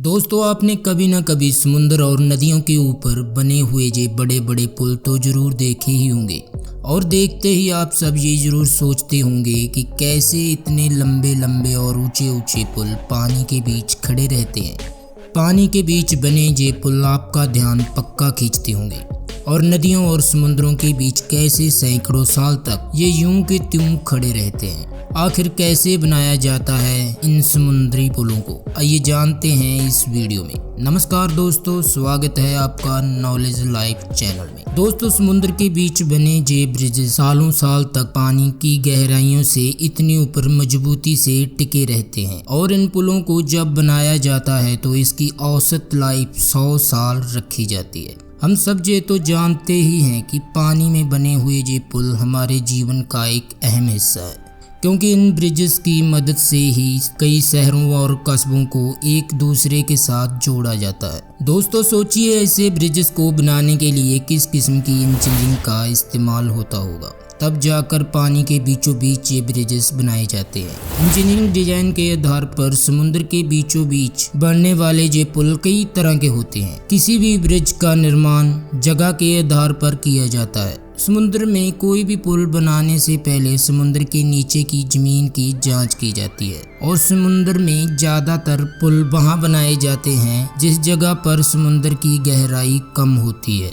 दोस्तों, आपने कभी ना कभी समुद्र और नदियों के ऊपर बने हुए ये बड़े बड़े पुल तो जरूर देखे ही होंगे। और देखते ही आप सब ये जरूर सोचते होंगे कि कैसे इतने लंबे लंबे और ऊंचे ऊंचे पुल पानी के बीच खड़े रहते हैं। पानी के बीच बने ये पुल आपका ध्यान पक्का खींचते होंगे। और नदियों और समुद्रों के बीच कैसे सैकड़ों साल तक ये यूं के त्यों खड़े रहते हैं। आखिर कैसे बनाया जाता है इन समुद्री पुलों को, आइए जानते हैं इस वीडियो में। नमस्कार दोस्तों, स्वागत है आपका नॉलेज लाइफ चैनल में। दोस्तों, समुद्र के बीच बने ये ब्रिज सालों साल तक पानी की गहराइयों से इतनी ऊपर मजबूती से टिके रहते हैं। और इन पुलों को जब बनाया जाता है तो इसकी औसत लाइफ 100 साल रखी जाती है। हम सब ये तो जानते ही हैं कि पानी में बने हुए ये पुल हमारे जीवन का एक अहम हिस्सा है, क्योंकि इन ब्रिजेस की मदद से ही कई शहरों और कस्बों को एक दूसरे के साथ जोड़ा जाता है। दोस्तों, सोचिए ऐसे ब्रिजेस को बनाने के लिए किस किस्म की इंजीनियरिंग का इस्तेमाल होता होगा, तब जाकर पानी के बीचों बीच ये ब्रिजेस बनाए जाते हैं। इंजीनियरिंग डिजाइन के आधार पर समुद्र के बीचों बीच बनने वाले ये पुल कई तरह के होते हैं। किसी भी ब्रिज का निर्माण जगह के आधार पर किया जाता है। समुद्र में कोई भी पुल बनाने से पहले समुद्र के नीचे की जमीन की जांच की जाती है। और समुद्र में ज्यादातर पुल वहां बनाए जाते हैं जिस जगह पर समुद्र की गहराई कम होती है।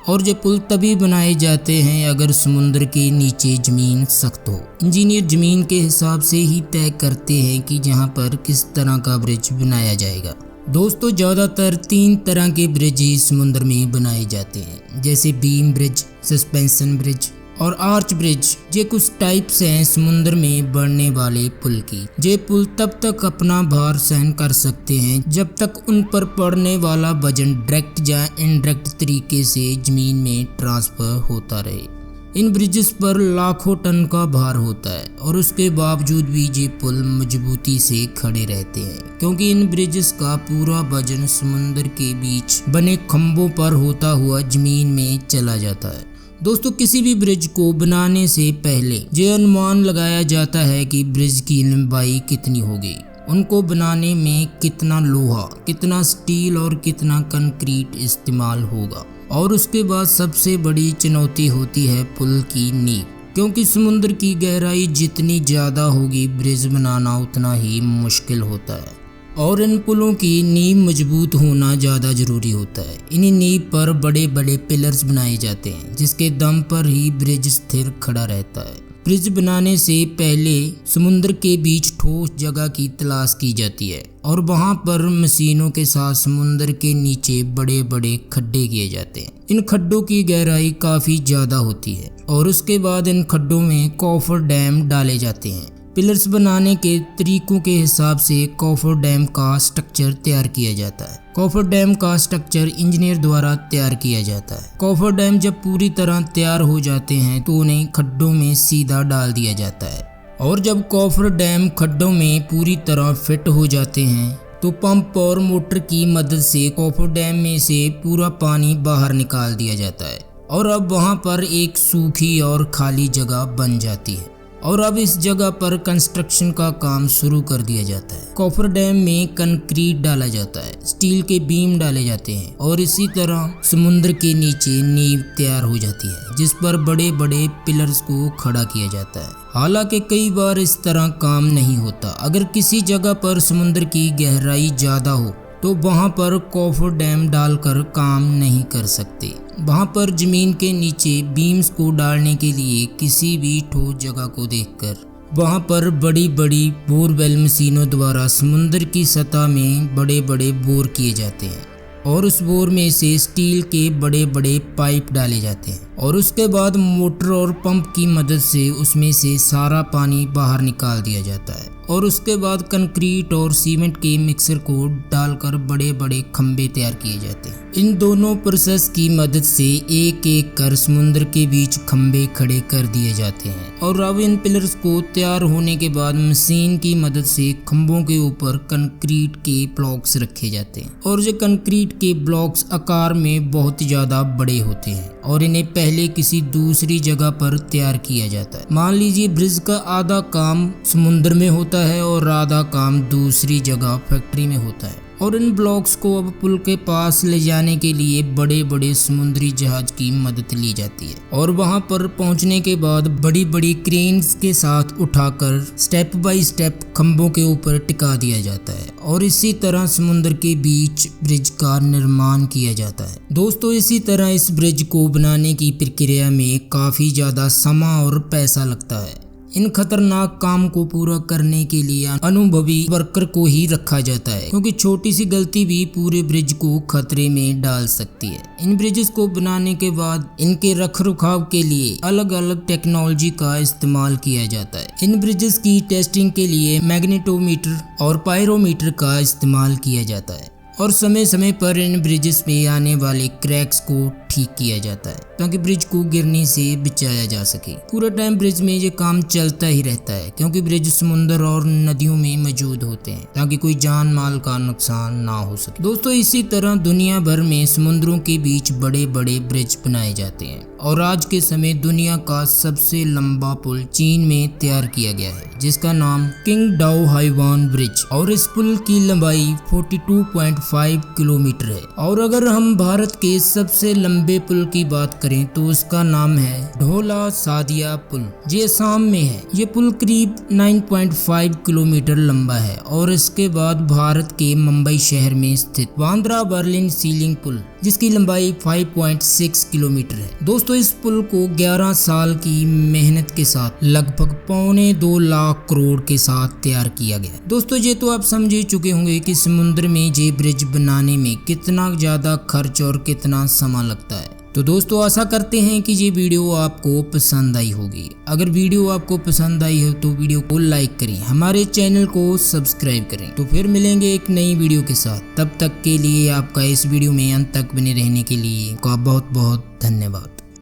और ये पुल तभी बनाए जाते हैं अगर समुद्र के नीचे जमीन सख्त हो। इंजीनियर जमीन के हिसाब से ही तय करते हैं कि जहाँ पर किस तरह का ब्रिज बनाया जाएगा। दोस्तों, ज़्यादातर 3 तरह के ब्रिज ही समुद्र में बनाए जाते हैं, जैसे बीम ब्रिज, सस्पेंशन ब्रिज और आर्च ब्रिज। ये कुछ टाइप्स हैं समुद्र में बढ़ने वाले पुल की। ये पुल तब तक अपना भार सहन कर सकते हैं जब तक उन पर पड़ने वाला वजन डायरेक्ट या इनडायरेक्ट तरीके से जमीन में ट्रांसफर होता रहे। इन ब्रिजेस पर लाखों टन का भार होता है और उसके बावजूद भी ये पुल मजबूती से खड़े रहते हैं, क्योंकि इन ब्रिजेस का पूरा वजन समुद्र के बीच बने खंभों पर होता हुआ जमीन में चला जाता है। दोस्तों, किसी भी ब्रिज को बनाने से पहले ये अनुमान लगाया जाता है कि ब्रिज की लंबाई कितनी होगी, उनको बनाने में कितना लोहा, कितना स्टील और कितना कंक्रीट इस्तेमाल होगा। और उसके बाद सबसे बड़ी चुनौती होती है पुल की नींव, क्योंकि समुद्र की गहराई जितनी ज़्यादा होगी ब्रिज बनाना उतना ही मुश्किल होता है। और इन पुलों की नींव मजबूत होना ज़्यादा ज़रूरी होता है। इन्हीं नींव पर बड़े बड़े पिलर्स बनाए जाते हैं, जिसके दम पर ही ब्रिज स्थिर खड़ा रहता है। ब्रिज बनाने से पहले समुद्र के बीच ठोस जगह की तलाश की जाती है और वहां पर मशीनों के साथ समुद्र के नीचे बड़े बड़े खड्डे किए जाते हैं। इन खड्डों की गहराई काफ़ी ज़्यादा होती है और उसके बाद इन खड्डों में कॉफर डैम डाले जाते हैं। पिलर्स बनाने के तरीकों के हिसाब से कॉफर डैम का स्ट्रक्चर तैयार किया जाता है। कॉफर डैम का स्ट्रक्चर इंजीनियर द्वारा तैयार किया जाता है। कॉफर डैम जब पूरी तरह तैयार हो जाते हैं तो उन्हें खड्डों में सीधा डाल दिया जाता है। और जब कॉफर डैम खड्डों में पूरी तरह फिट हो जाते हैं तो पंप और मोटर की मदद से कॉफर डैम में से पूरा पानी बाहर निकाल दिया जाता है। और अब वहाँ पर एक सूखी और खाली जगह बन जाती है और अब इस जगह पर कंस्ट्रक्शन का काम शुरू कर दिया जाता है। कॉफर डैम में कंक्रीट डाला जाता है, स्टील के बीम डाले जाते हैं और इसी तरह समुद्र के नीचे नींव तैयार हो जाती है, जिस पर बड़े बड़े पिलर्स को खड़ा किया जाता है। हालांकि कई बार इस तरह काम नहीं होता। अगर किसी जगह पर समुद्र की गहराई ज़्यादा हो तो वहाँ पर कॉफर डैम डालकर काम नहीं कर सकते। वहाँ पर जमीन के नीचे बीम्स को डालने के लिए किसी भी ठोस जगह को देखकर वहाँ पर बड़ी बड़ी बोरवेल मशीनों द्वारा समुद्र की सतह में बड़े बड़े बोर किए जाते हैं और उस बोर में से स्टील के बड़े बड़े पाइप डाले जाते हैं और उसके बाद मोटर और पंप की मदद से उसमें से सारा पानी बाहर निकाल दिया जाता है। और उसके बाद कंक्रीट और सीमेंट के मिक्सर को डालकर बड़े बड़े खंभे तैयार किए जाते हैं। इन दोनों प्रोसेस की मदद से एक एक कर समुद्र के बीच खंभे खड़े कर दिए जाते हैं। और अब इन पिलर्स को तैयार होने के बाद मशीन की मदद से खंभों के ऊपर कंक्रीट के ब्लॉक्स रखे जाते हैं। और ये कंक्रीट के ब्लॉक्स आकार में बहुत ज़्यादा बड़े होते हैं और इन्हें पहले किसी दूसरी जगह पर तैयार किया जाता है। मान लीजिए ब्रिज का आधा काम समुद्र में होता है और आधा काम दूसरी जगह फैक्ट्री में होता है। और इन ब्लॉक्स को अब पुल के पास ले जाने के लिए बड़े बड़े समुद्री जहाज की मदद ली जाती है और वहां पर पहुंचने के बाद बड़ी बड़ी क्रेन्स के साथ उठाकर स्टेप बाय स्टेप खंभों के ऊपर टिका दिया जाता है और इसी तरह समुद्र के बीच ब्रिज का निर्माण किया जाता है। दोस्तों, इसी तरह इस ब्रिज को बनाने की प्रक्रिया में काफी ज्यादा समय और पैसा लगता है। इन खतरनाक काम को पूरा करने के लिए अनुभवी वर्कर को ही रखा जाता है, क्योंकि छोटी सी गलती भी पूरे ब्रिज को खतरे में डाल सकती है। इन ब्रिजेस को बनाने के बाद इनके रखरखाव के लिए अलग अलग टेक्नोलॉजी का इस्तेमाल किया जाता है। इन ब्रिजेस की टेस्टिंग के लिए मैग्नेटोमीटर और पायरोमीटर का इस्तेमाल किया जाता है और समय समय पर इन ब्रिजेस में आने वाले क्रैक्स को ठीक किया जाता है ताकि ब्रिज को गिरने से बचाया जा सके। पूरा टाइम ब्रिज में ये काम चलता ही रहता है, क्योंकि ब्रिज समुद्र और नदियों में मौजूद होते हैं ताकि कोई जान माल का नुकसान ना हो सके। दोस्तों, इसी तरह दुनिया भर में समुद्रों के बीच बड़े बड़े ब्रिज बनाए जाते हैं और आज के समय दुनिया का सबसे लंबा पुल चीन में तैयार किया गया है, जिसका नाम किंगडाओ हाईवान ब्रिज, और इस पुल की लंबाई 42.5 किलोमीटर है। और अगर हम भारत के सबसे लंबे पुल की बात करें तो उसका नाम है ढोला सादिया पुल, जो असम में है। ये पुल करीब 9.5 किलोमीटर लंबा है और इसके बाद भारत के मुंबई शहर में स्थित बांद्रा बर्लिन सीलिंग पुल, जिसकी लंबाई 5.6 किलोमीटर है। दोस्तों, इस पुल को 11 साल की मेहनत के साथ लगभग 2.25 लाख करोड़ के साथ तैयार किया गया। दोस्तों, ये तो आप समझ ही चुके होंगे कि समुद्र में ये ब्रिज बनाने में कितना ज्यादा खर्च और कितना समय लगता है। तो दोस्तों, आशा करते हैं कि ये वीडियो आपको पसंद आई होगी। अगर वीडियो आपको पसंद आई हो तो वीडियो को लाइक करें, हमारे चैनल को सब्सक्राइब करें। तो फिर मिलेंगे एक नई वीडियो के साथ। तब तक के लिए आपका इस वीडियो में अंत तक बने रहने के लिए आपका बहुत बहुत धन्यवाद।